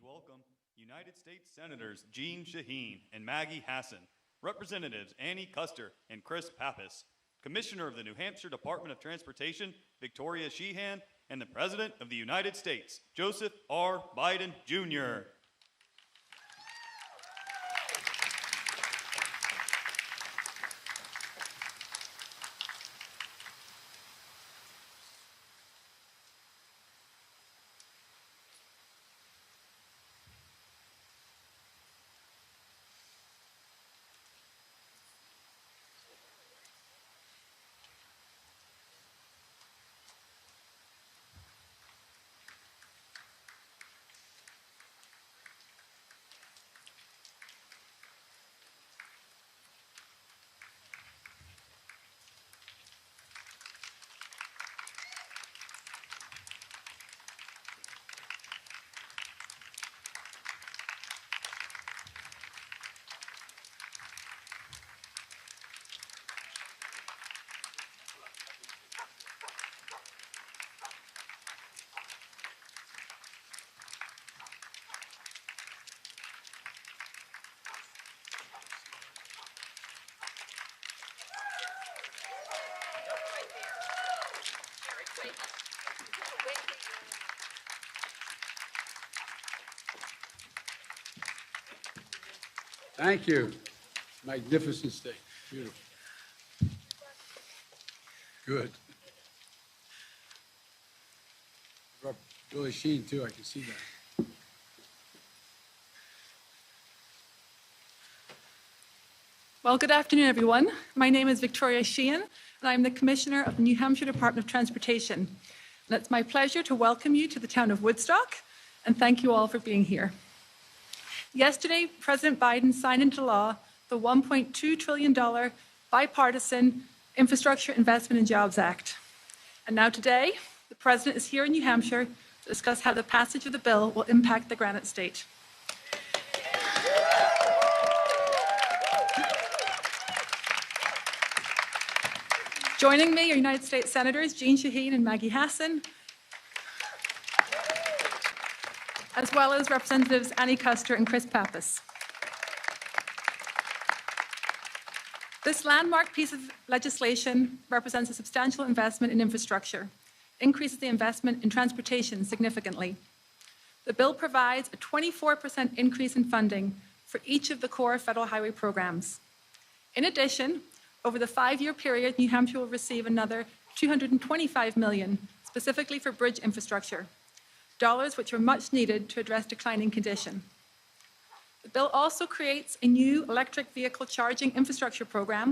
welcome United States Senators Jeanne Shaheen and Maggie Hassan, Representatives Annie Kuster and Chris Pappas, Commissioner of the New Hampshire Department of Transportation Victoria Sheehan, and the President of the United States, Joseph R. Biden, Jr. Thank you. Magnificent state. Beautiful. Good. Billy Sheen, too. I can see that. Well, good afternoon, everyone. My name is Victoria Sheehan, and I'm the Commissioner of the New Hampshire Department of Transportation. And it's my pleasure to welcome you to the town of Woodstock, and thank you all for being here. Yesterday, President Biden signed into law the $1.2 trillion Bipartisan Infrastructure Investment and Jobs Act. And now today, the President is here in New Hampshire to discuss how the passage of the bill will impact the Granite State. Joining me are United States Senators Jeanne Shaheen and Maggie Hassan, as well as Representatives Annie Kuster and Chris Pappas. This landmark piece of legislation represents a substantial investment in infrastructure, increases the investment in transportation significantly. The bill provides a 24% increase in funding for each of the core federal highway programs. In addition, over the 5-year period, New Hampshire will receive another $225 million, specifically for bridge infrastructure, dollars which are much needed to address declining condition. The bill also creates a new electric vehicle charging infrastructure program,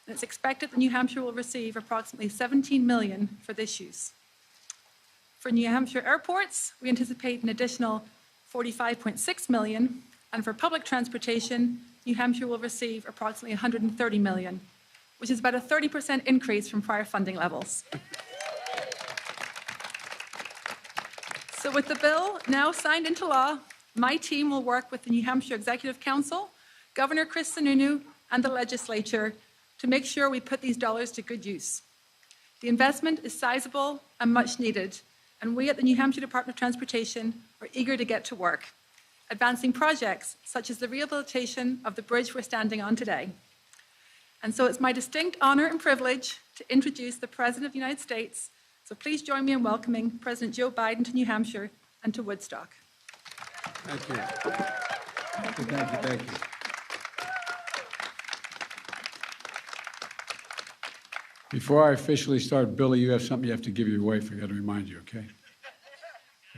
and it's expected that New Hampshire will receive approximately $17 million for this use. For New Hampshire airports, we anticipate an additional $45.6 million, and for public transportation, New Hampshire will receive approximately $130 million, which is about a 30% increase from prior funding levels. So with the bill now signed into law, my team will work with the New Hampshire Executive Council, Governor Chris Sununu, and the legislature to make sure we put these dollars to good use. The investment is sizable and much needed, and we at the New Hampshire Department of Transportation are eager to get to work, advancing projects such as the rehabilitation of the bridge we're standing on today. And so it's my distinct honor and privilege to introduce the President of the United States. So please join me in welcoming President Joe Biden to New Hampshire and to Woodstock. Thank you. Thank you, thank you, thank you. Before I officially start, Billy, you have something you have to give your wife. I got to remind you, okay?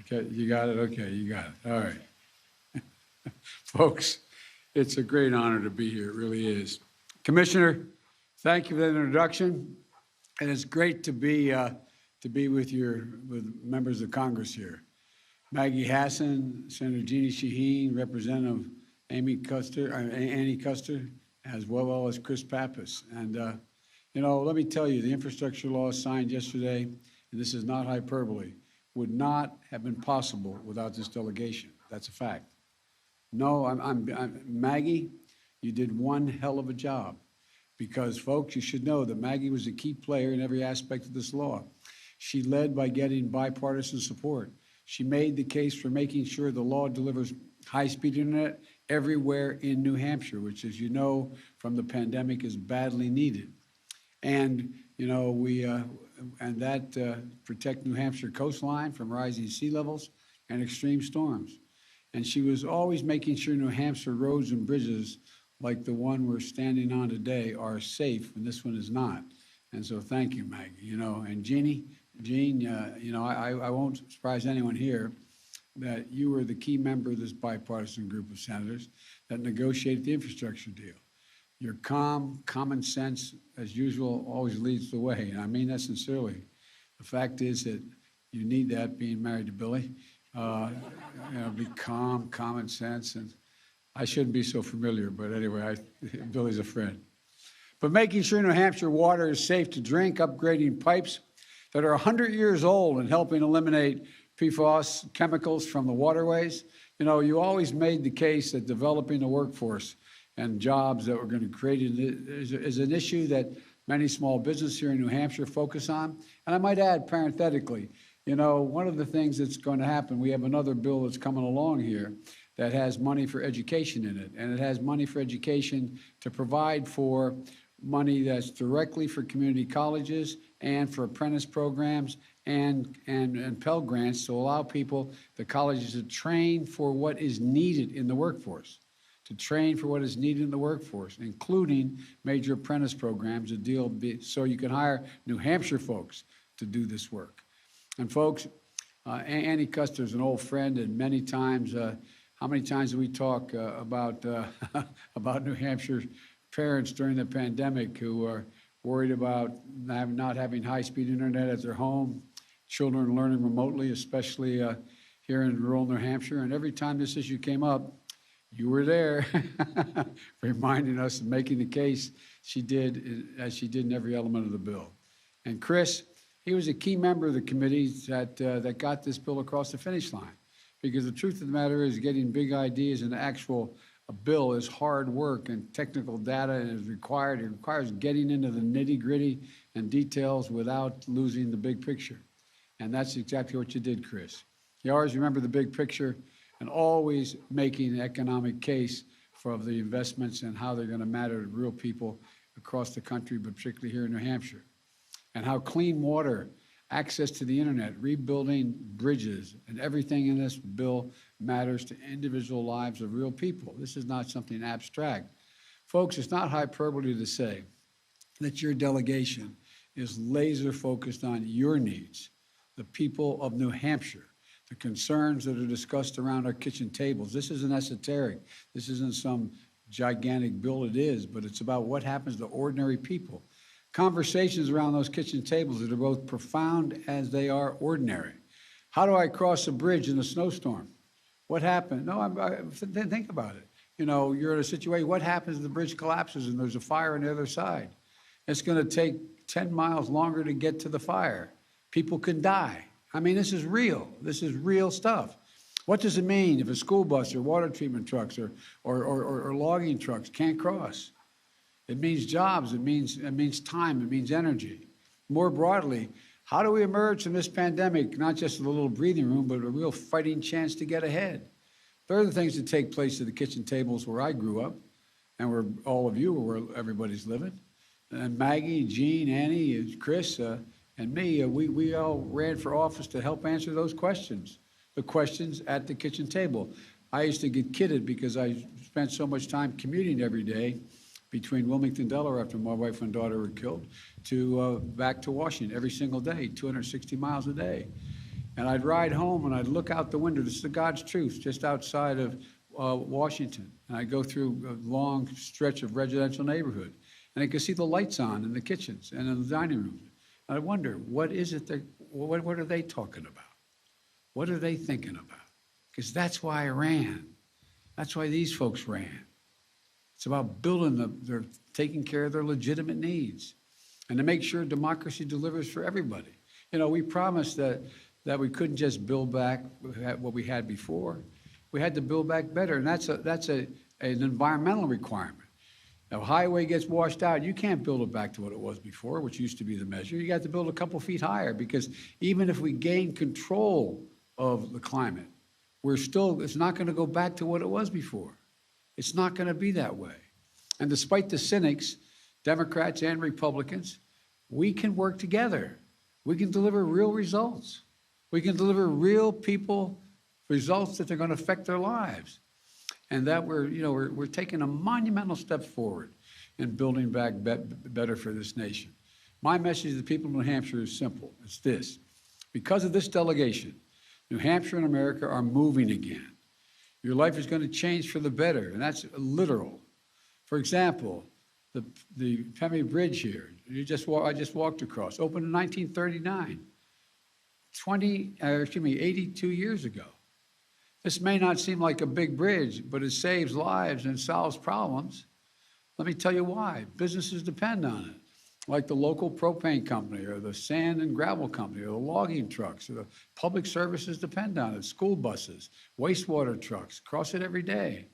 Okay, you got it? Okay, you got it. All right. Folks, it's a great honor to be here. It really is. Commissioner, thank you for that introduction. And it's great to be with members of Congress here. Maggie Hassan, Senator Jeanne Shaheen, Representative Annie Kuster, as well as Chris Pappas. And let me tell you, the infrastructure law signed yesterday, and this is not hyperbole, would not have been possible without this delegation. That's a fact. No, Maggie, you did one hell of a job. Because, folks, you should know that Maggie was a key player in every aspect of this law. She led by getting bipartisan support. She made the case for making sure the law delivers high-speed internet everywhere in New Hampshire, which, as you know, from the pandemic is badly needed. And, you know, protect New Hampshire coastline from rising sea levels and extreme storms. And she was always making sure New Hampshire roads and bridges like the one we're standing on today are safe, and this one is not. And so thank you, Maggie. You know, and Jean, you know, I won't surprise anyone here that you were the key member of this bipartisan group of senators that negotiated the infrastructure deal. Your calm, common sense, as usual, always leads the way, and I mean that sincerely. The fact is that you need that being married to Billy. You know, be calm, common sense, and I shouldn't be so familiar, but anyway, Billy's a friend. But making sure New Hampshire water is safe to drink, upgrading pipes that are 100 years old and helping eliminate PFAS chemicals from the waterways. You know, you always made the case that developing a workforce and jobs that were going to create is an issue that many small businesses here in New Hampshire focus on. And I might add, parenthetically, you know, one of the things that's going to happen, we have another bill that's coming along here that has money for education in it. And it has money for education to provide for money that's directly for community colleges and for apprentice programs and Pell Grants to allow people, the colleges, to train for what is needed in the workforce, including major apprentice programs so you can hire New Hampshire folks to do this work. And folks, Annie Custer's an old friend, and many times, how many times do we talk about New Hampshire parents during the pandemic who are worried about not having high-speed internet at their home, children learning remotely, especially here in rural New Hampshire. And every time this issue came up, you were there reminding us and making the case she did, as she did in every element of the bill. And Chris, he was a key member of the committee that got this bill across the finish line. Because the truth of the matter is getting big ideas into a bill is hard work, and technical data is required. It requires getting into the nitty-gritty and details without losing the big picture. And that's exactly what you did, Chris. You always remember the big picture and always making an economic case for the investments and how they're going to matter to real people across the country, but particularly here in New Hampshire. And how clean water, access to the internet, rebuilding bridges, and everything in this bill matters to individual lives of real people. This is not something abstract. Folks, it's not hyperbole to say that your delegation is laser focused on your needs, the people of New Hampshire, the concerns that are discussed around our kitchen tables. This isn't esoteric. This isn't some gigantic bill. It is, but it's about what happens to ordinary people. Conversations around those kitchen tables that are both profound as they are ordinary. How do I cross a bridge in a snowstorm? What happened? No, think about it. You know, you're in a situation, what happens if the bridge collapses and there's a fire on the other side? It's going to take 10 miles longer to get to the fire. People can die. I mean, this is real. This is real stuff. What does it mean if a school bus or water treatment trucks or logging trucks can't cross? It means jobs, it means time, it means energy. More broadly, how do we emerge from this pandemic, not just with a little breathing room, but a real fighting chance to get ahead? There are the things that take place at the kitchen tables where I grew up, and where all of you are, where everybody's living. And Maggie, Jean, Annie, Chris, and me, we all ran for office to help answer those questions, the questions at the kitchen table. I used to get kidded because I spent so much time commuting every day between Wilmington, Delaware, after my wife and daughter were killed, to back to Washington every single day, 260 miles a day. And I'd ride home and I'd look out the window. This is the God's truth, just outside of Washington. And I'd go through a long stretch of residential neighborhood. And I could see the lights on in the kitchens and in the dining rooms. And I wonder, what is it what are they talking about? What are they thinking about? Because that's why I ran. That's why these folks ran. It's about they're taking care of their legitimate needs and to make sure democracy delivers for everybody. You know, we promised that we couldn't just build back what we had before. We had to build back better, and that's an environmental requirement. Now, a highway gets washed out, you can't build it back to what it was before, which used to be the measure. You got to build a couple feet higher, because even if we gain control of the climate. It's not going to go back to what it was before. It's not going to be that way. And despite the cynics, Democrats and Republicans, we can work together. We can deliver real results. We can deliver real people results that are going to affect their lives. And that we're taking a monumental step forward in building back better for this nation. My message to the people of New Hampshire is simple. It's this. Because of this delegation, New Hampshire and America are moving again. Your life is going to change for the better, and that's literal. For example, the Pemmy Bridge here, I just walked across, opened in 1939, 82 years ago. This may not seem like a big bridge, but it saves lives and solves problems. Let me tell you why. Businesses depend on it, like the local propane company or the sand and gravel company or the logging trucks or the public services depend on it, school buses, wastewater trucks, cross it every day.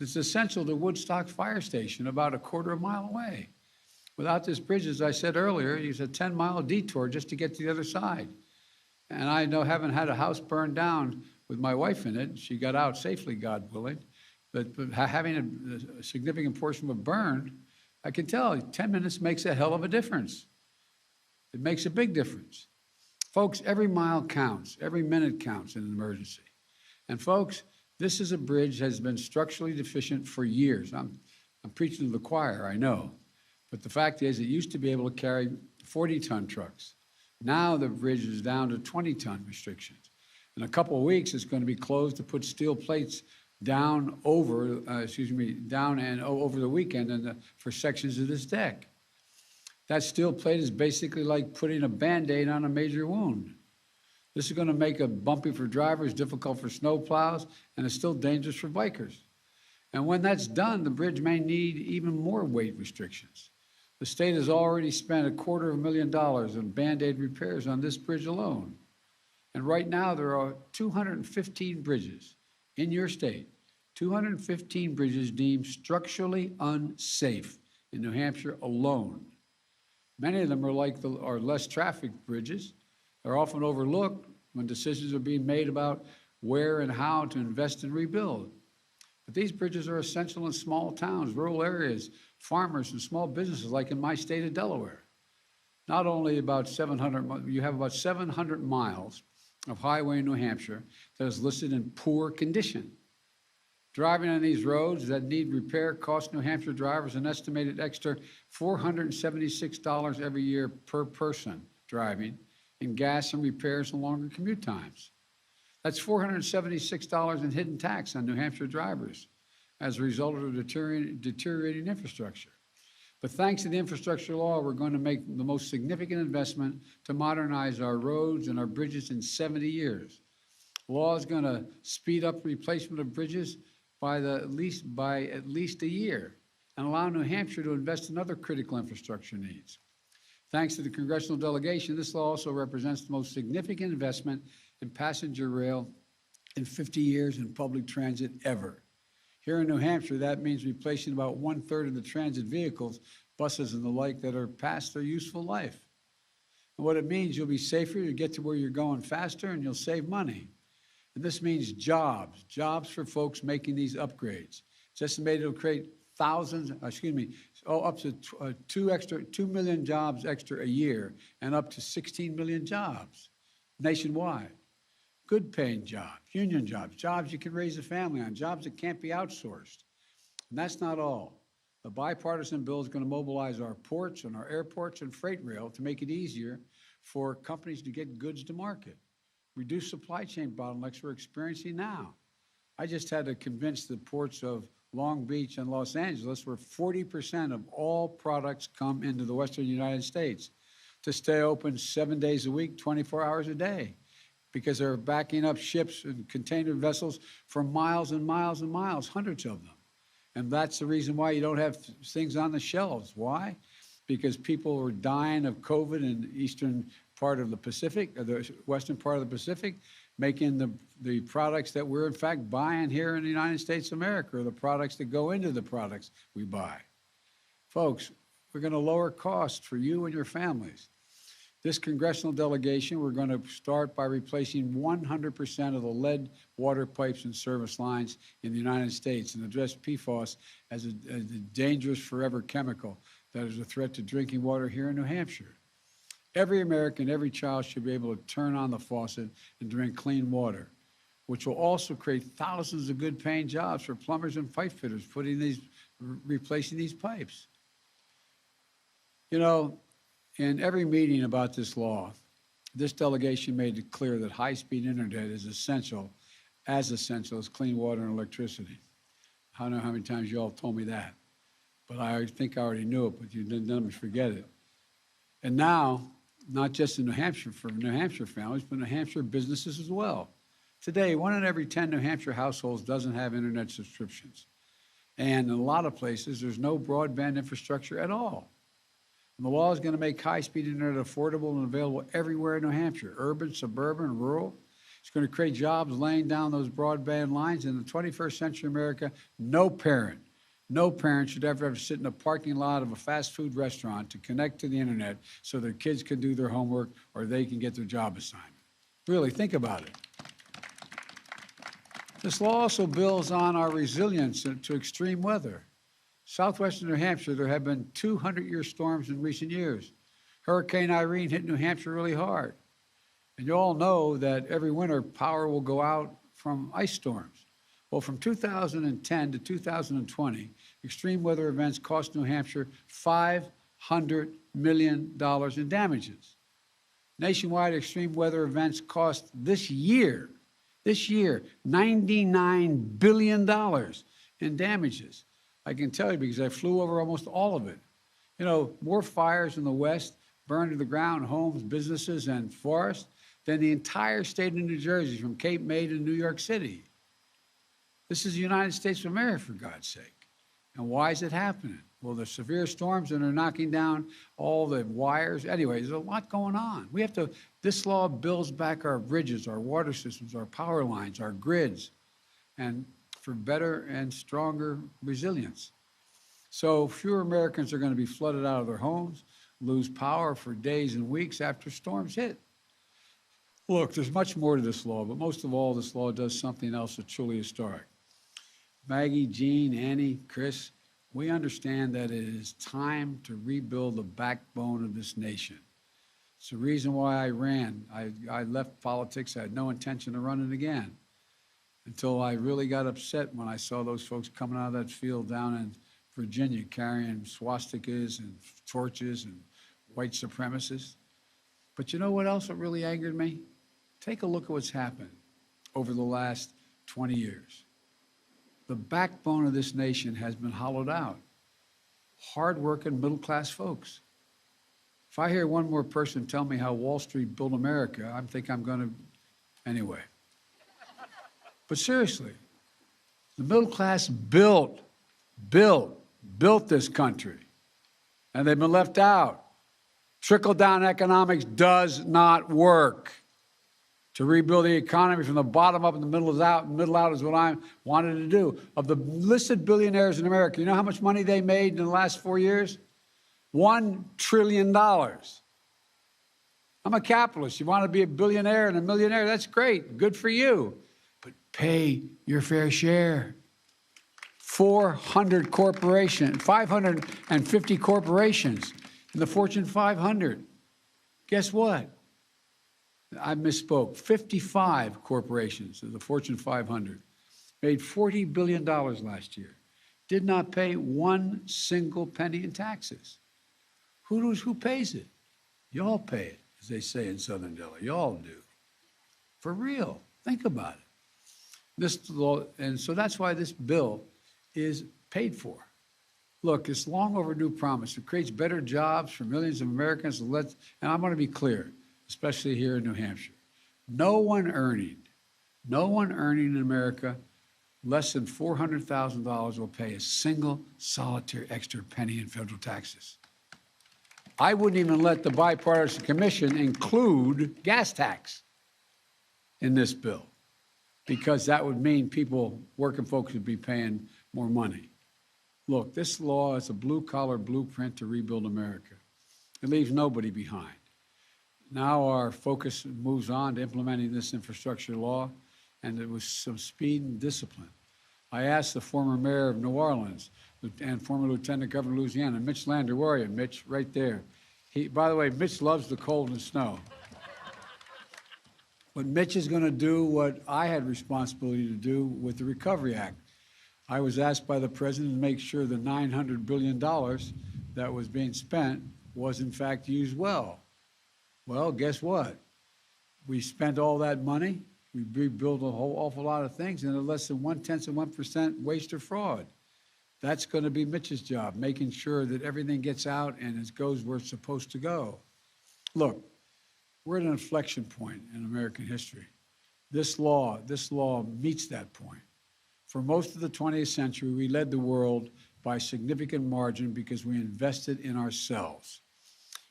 It's essential to Woodstock Fire Station, about a quarter of a mile away. Without this bridge, as I said earlier, it's a 10-mile detour just to get to the other side. And I know, having had a house burned down with my wife in it, she got out safely, God willing, but having a significant portion of it burned, I can tell 10 minutes makes a hell of a difference. It makes a big difference. Folks, every mile counts. Every minute counts in an emergency. And folks, this is a bridge that has been structurally deficient for years. I'm preaching to the choir, I know. But the fact is, it used to be able to carry 40-ton trucks. Now the bridge is down to 20-ton restrictions. In a couple of weeks, it's going to be closed to put steel plates down over the weekend and for sections of this deck. That steel plate is basically like putting a Band-Aid on a major wound. This is going to make it bumpy for drivers, difficult for snow plows, and it's still dangerous for bikers. And when that's done, the bridge may need even more weight restrictions. The state has already spent $250,000 on Band-Aid repairs on this bridge alone. And right now, there are 215 bridges in your state, 215 bridges deemed structurally unsafe in New Hampshire alone. Many of them are less trafficked bridges. They're often overlooked when decisions are being made about where and how to invest and rebuild. But these bridges are essential in small towns, rural areas, farmers, and small businesses like in my state of Delaware. Not only you have about 700 miles of highway in New Hampshire that is listed in poor condition. Driving on these roads that need repair costs New Hampshire drivers an estimated extra $476 every year per person driving in gas and repairs and longer commute times. That's $476 in hidden tax on New Hampshire drivers as a result of deteriorating infrastructure. But thanks to the infrastructure law, we're going to make the most significant investment to modernize our roads and our bridges in 70 years. The law is going to speed up replacement of bridges by at least a year and allow New Hampshire to invest in other critical infrastructure needs. Thanks to the congressional delegation, this law also represents the most significant investment in passenger rail in 50 years in public transit ever. Here in New Hampshire, that means replacing about 1/3 of the transit vehicles, buses and the like, that are past their useful life. And what it means, you'll be safer, you'll get to where you're going faster, and you'll save money. And this means jobs for folks making these upgrades. It's estimated it'll create up to 2 million jobs extra a year and up to 16 million jobs nationwide. Good paying jobs, union jobs, jobs you can raise a family on, jobs that can't be outsourced. And that's not all. The bipartisan bill is going to mobilize our ports and our airports and freight rail to make it easier for companies to get goods to market, reduce supply chain bottlenecks we're experiencing now. I just had to convince the ports of Long Beach and Los Angeles, where 40% of all products come into the Western United States, to stay open 7 days a week, 24 hours a day, because they're backing up ships and container vessels for miles and miles and miles, hundreds of them. And that's the reason why you don't have things on the shelves. Why? Because people were dying of COVID in the eastern part of the Pacific, or the western part of the Pacific, making the products that we're in fact buying here in the United States of America, or the products that go into the products we buy. Folks, we're going to lower costs for you and your families. This congressional delegation, we're going to start by replacing 100% of the lead water pipes and service lines in the United States and address PFAS as a dangerous forever chemical that is a threat to drinking water here in New Hampshire. Every American, every child should be able to turn on the faucet and drink clean water, which will also create thousands of good-paying jobs for plumbers and pipe fitters replacing these pipes. You know, in every meeting about this law, this delegation made it clear that high-speed internet is essential as clean water and electricity. I don't know how many times you all told me that, but I think I already knew it, but you didn't let me forget it. And now, not just in New Hampshire for New Hampshire families, but New Hampshire businesses as well. Today, 1 in every 10 New Hampshire households doesn't have internet subscriptions. And in a lot of places, there's no broadband infrastructure at all. And the law is going to make high-speed internet affordable and available everywhere in New Hampshire, urban, suburban, rural. It's going to create jobs laying down those broadband lines. In the 21st century America, no parent should ever have to sit in a parking lot of a fast food restaurant to connect to the internet so their kids can do their homework or they can get their job assignment. Really, think about it. This law also builds on our resilience to extreme weather. Southwestern New Hampshire, there have been 200-year storms in recent years. Hurricane Irene hit New Hampshire really hard. And you all know that every winter power will go out from ice storms. Well, from 2010 to 2020, extreme weather events cost New Hampshire $500 million in damages. Nationwide extreme weather events cost this year, $99 billion in damages. I can tell you because I flew over almost all of it. You know, more fires in the West burned to the ground homes, businesses, and forests than the entire state of New Jersey, from Cape May to New York City. This is the United States of America, for God's sake. And why is it happening? Well, the severe storms and they're knocking down all the wires. Anyway, there's a lot going on. This law builds back our bridges, our water systems, our power lines, our grids, and for better and stronger resilience. So fewer Americans are going to be flooded out of their homes, lose power for days and weeks after storms hit. Look, there's much more to this law, but most of all, this law does something else that's truly historic. Maggie, Jean, Annie, Chris, we understand that it is time to rebuild the backbone of this nation. It's the reason why I ran. I left politics. I had no intention of running again until I really got upset when I saw those folks coming out of that field down in Virginia carrying swastikas and torches and white supremacists. But you know what else really angered me? Take a look at what's happened over the last 20 years. The backbone of this nation has been hollowed out. Hard-working, middle-class folks. If I hear one more person tell me how Wall Street built America, I think I'm going to, anyway. But seriously, the middle class built this country, and they've been left out. Trickle-down economics does not work. To rebuild the economy from the bottom up and the middle out is what I wanted to do. Of the listed billionaires in America, you know how much money they made in the last 4 years? $1 trillion. I'm a capitalist. You want to be a billionaire and a millionaire? That's great. Good for you. But pay your fair share. 550 corporations in the Fortune 500. Guess what? I misspoke. 55 corporations of the Fortune 500 made $40 billion last year. Did not pay one single penny in taxes. Who pays it? Y'all pay it, as they say in Southern Delaware. Y'all do. For real. Think about it. This law, and so that's why this bill is paid for. Look, it's long overdue promise. It creates better jobs for millions of Americans. And I want to be clear, especially here in New Hampshire. No one earning in America less than $400,000 will pay a single solitary extra penny in federal taxes. I wouldn't even let the Bipartisan Commission include gas tax in this bill, because that would mean working folks would be paying more money. Look, this law is a blue-collar blueprint to rebuild America. It leaves nobody behind. Now our focus moves on to implementing this infrastructure law, and it was some speed and discipline. I asked the former mayor of New Orleans and former lieutenant governor of Louisiana, Mitch Lander, where are you, Mitch? Right there. By the way, Mitch loves the cold and snow. But Mitch is going to do what I had responsibility to do with the Recovery Act. I was asked by the president to make sure the $900 billion that was being spent was in fact used well. Well, guess what? We spent all that money. We rebuilt a whole awful lot of things, and less than 0.1% waste or fraud. That's going to be Mitch's job, making sure that everything gets out and it goes where it's supposed to go. Look, we're at an inflection point in American history. This law meets that point. For most of the 20th century, we led the world by a significant margin because we invested in ourselves.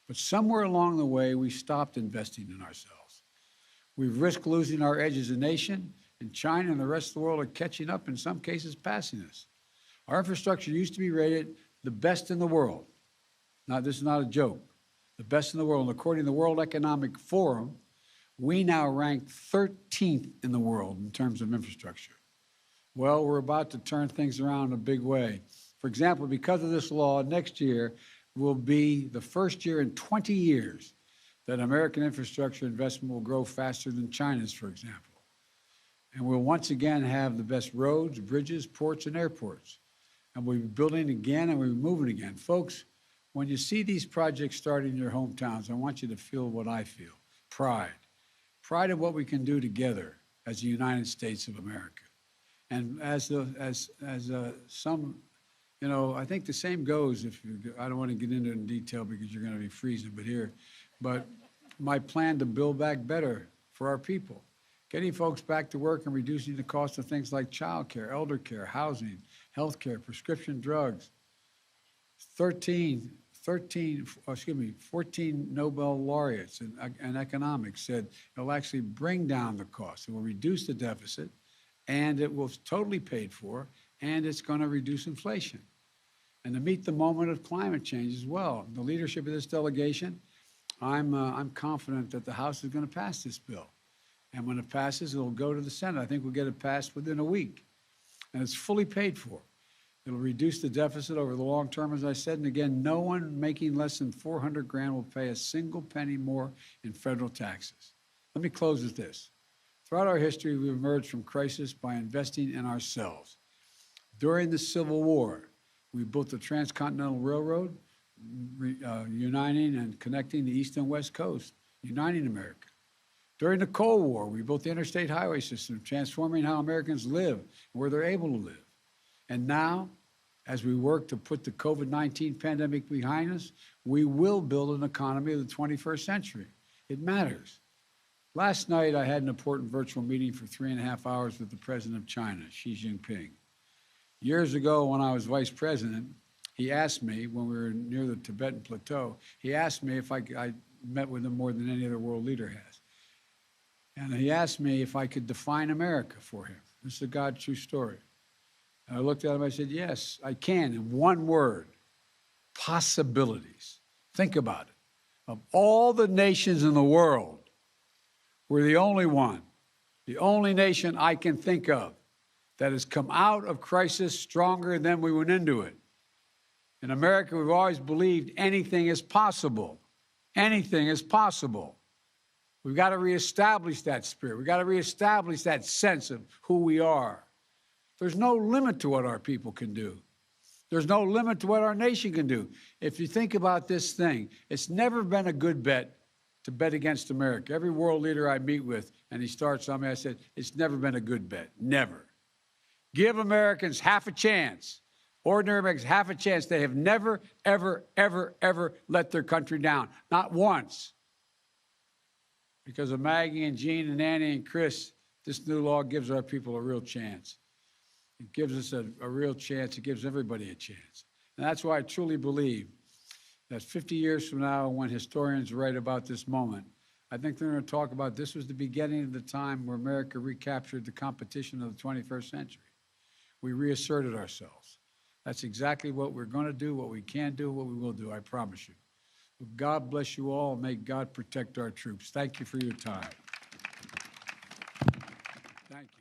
But somewhere along the way, we stopped investing in ourselves. We've risked losing our edge as a nation, and China and the rest of the world are catching up, in some cases passing us. Our infrastructure used to be rated the best in the world. Now, this is not a joke. The best in the world. And according to the World Economic Forum, we now rank 13th in the world in terms of infrastructure. Well, we're about to turn things around in a big way. For example, because of this law, next year will be the first year in 20 years that American infrastructure investment will grow faster than China's, for example. And we'll once again have the best roads, bridges, ports, and airports. And we'll be building again, and we'll be moving again. Folks, when you see these projects start in your hometowns, I want you to feel what I feel, pride. Pride in what we can do together as the United States of America. And as some, you know, I think the same goes, I don't want to get into it in detail because you're going to be freezing, but my plan to build back better for our people, getting folks back to work and reducing the cost of things like child care, elder care, housing, health care, prescription drugs. 14 Nobel laureates in economics said it'll actually bring down the cost. It will reduce the deficit, and it will totally paid for, and it's going to reduce inflation. And to meet the moment of climate change as well. The leadership of this delegation, I'm confident that the House is going to pass this bill. And when it passes, it'll go to the Senate. I think we'll get it passed within a week. And it's fully paid for. It'll reduce the deficit over the long term, as I said. And again, no one making less than $400,000 will pay a single penny more in federal taxes. Let me close with this. Throughout our history, we've emerged from crisis by investing in ourselves. During the Civil War, we built the Transcontinental Railroad, uniting and connecting the East and West Coast, uniting America. During the Cold War, we built the interstate highway system, transforming how Americans live and where they're able to live. And now, as we work to put the COVID-19 pandemic behind us, we will build an economy of the 21st century. It matters. Last night, I had an important virtual meeting for 3.5 hours with the president of China, Xi Jinping. Years ago, when I was vice president, he asked me, when we were near the Tibetan Plateau, he asked me if I met with him more than any other world leader has. And he asked me if I could define America for him. This is a God true story. And I looked at him, I said, yes, I can, in one word, possibilities. Think about it. Of all the nations in the world, we're the only one, the only nation I can think of that has come out of crisis stronger than we went into it. In America, we've always believed anything is possible. Anything is possible. We've got to reestablish that spirit. We've got to reestablish that sense of who we are. There's no limit to what our people can do. There's no limit to what our nation can do. If you think about this thing, it's never been a good bet to bet against America. Every world leader I meet with, and he starts on me, I said, it's never been a good bet. Never. Give Americans half a chance. Ordinary Americans half a chance. They have never, ever, ever, ever let their country down. Not once. Because of Maggie and Jean and Annie and Chris, this new law gives our people a real chance. It gives us a real chance. It gives everybody a chance. And that's why I truly believe that 50 years from now, when historians write about this moment, I think they're going to talk about this was the beginning of the time where America recaptured the competition of the 21st century. We reasserted ourselves. That's exactly what we're going to do, what we can do, what we will do, I promise you. Well, God bless you all, and may God protect our troops. Thank you for your time. Thank you.